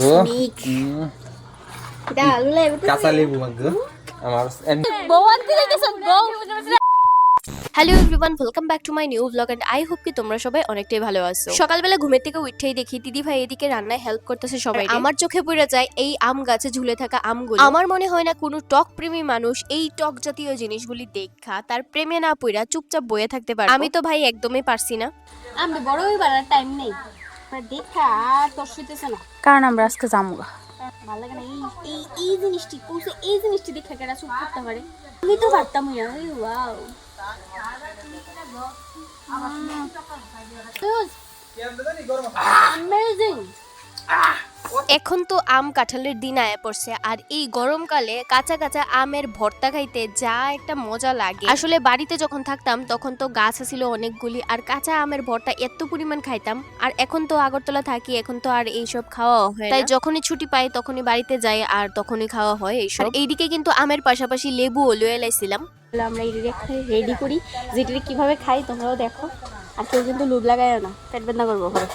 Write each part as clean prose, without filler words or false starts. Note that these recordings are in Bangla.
স্নেক এটা আলু লেবু কাঁচা লেবু মাগো আমার বওয়ান্তি লেগেছে বউ hello everyone welcome back to my new blog and I hope কি তোমরা সবাই অনেকটাই ভালো আছো। সকালবেলা ঘুমের থেকে উঠেই দেখি দিদি ভাই এদিকে রান্নায় হেল্প করতেছে সবাই। আমার চোখে পড়ে যায় এই আম গাছে ঝুলে থাকা আমগুলো। আমার মনে হয় না কোনো টক প্রেমী মানুষ এই টক জাতীয় জিনিসগুলি দেখা তার প্রেমে না পড়া চুপচাপ বয়ে থাকতে পারে। আমি তো ভাই একদমই পারছি না। আমি বড় হইবার টাইম নেই দেখা তোর শুইতেছে না কারণ আমরা আজকে যাবো ভালো লাগে না এই জিনিসটি কোসে এই জিনিসটি দেখে কেডা চুপ করতে পারে আমি তো পারতাম না ওয়াও অ্যামেজিং। এখন তো আম কাঁঠালের দিন আয়া পড়ছে আর এই গরমকালে কাঁচা কাঁচা আমের ভর্তা খাইতে যা একটা মজা লাগে। আসলে বাড়িতে যখন থাকতাম তখন তো গাছ ছিল অনেকগুলি আর কাঁচা আমের ভর্তা এত পরিমাণ খাইতাম। আর এখন তো আগরতলা থাকি এখন তো আর এইসব খাওয়া হয়, তাই যখনই ছুটি পাই তখনই বাড়িতে যাই আর তখনই খাওয়া হয় এইসব। এইদিকে কিন্তু আমের পাশাপাশি লেবুও লয়ে লাইছিলাম। আমরা রেডি করি যেটা কিভাবে খাই তোমরাও দেখো আর কেউ কিন্তু লুব লাগায় না পেট বেদনা করবো ঘরে।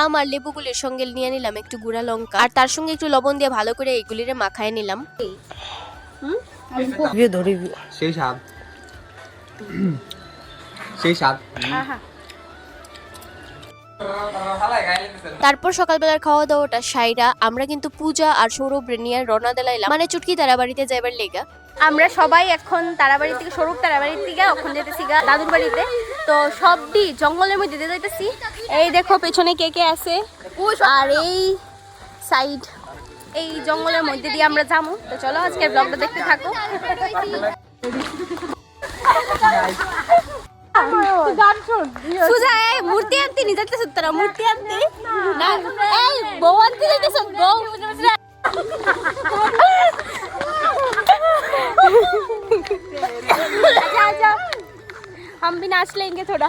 আম আর লেবুগুলির সঙ্গে নিয়ে নিলাম একটু গুঁড়া লঙ্কা আর তার সঙ্গে একটু লবণ দিয়ে ভালো করে এইগুলিরে মাখায় নিলাম। সেই স্বাদ সেই স্বাদ তারপর সকালবেলার খাওয়া দাওয়াটা সাইরা আমরা কিন্তু পূজা আর সৌরভ নিয়ে রওনা দিলাম, মানে চুটকি তারা বাড়িতে যাইবার লেগা। আমরা সবাই এখন তারাবাড়ি থেকে স্বরূপ তারাবাড়ির থেকে ওখানে যেতেছি গা দাদুর বাড়িতে। তো সবটি জঙ্গলের মধ্যে দিয়ে যাইতেছি। এই দেখো পেছনে কে কে আছে আর এই সাইড এই জঙ্গলের মধ্যে দিয়ে আমরা যাবো। তো চলো আজকের ব্লগটা দেখতে থাকো। সুজা এই মূর্তি আনতে নি যাইতেছ তোরা মূর্তি আনতে না এই বউ আনতে যাইতেছ বউ हम भी नाच लेंगे थोड़ा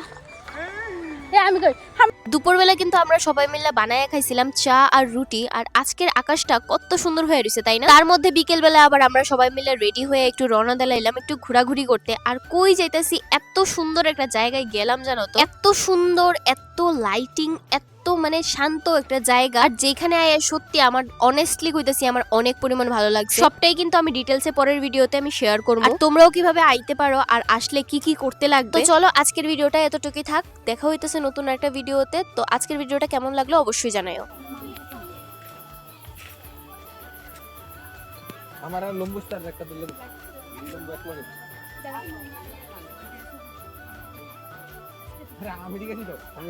দুপুরবেলা কিন্তু আমরা সবাই মিলে বানায় খাইছিলাম চা আর রুটি। আর আজকের আকাশটা কত সুন্দর হয়ে রয়েছে তাই না। তার মধ্যে বিকেল বেলা আবার আমরা সবাই মিলে রেডি হয়ে একটু রওনা দিলাম একটু ঘোরাঘুরি করতে। আর কই যাইতেছি এত সুন্দর একটা জায়গায় গেলাম জানো তো, এত সুন্দর এত লাইটিং এত মানে শান্ত একটা জায়গা। আর যেখানে সত্যি আমার অনেস্টলি কইতাছি আমার অনেক পরিমাণ ভালো লাগছে। সবটাই কিন্তু আমি ডিটেলসে পরের ভিডিওতে আমি শেয়ার করব। আর তোমরাও কিভাবে আইতে পারো আর আসলে কি কি করতে লাগবে। তো চলো আজকের ভিডিওটা এতটুকুই থাক, দেখা হইতেছে নতুন একটা ভিডিওতে। তো আজকের ভিডিওটা কেমন লাগলো অবশ্যই জানাও। আমার লম্বু স্টার একটা দিলে লম্বু একবারে আমি ঠিক আছি তো আমি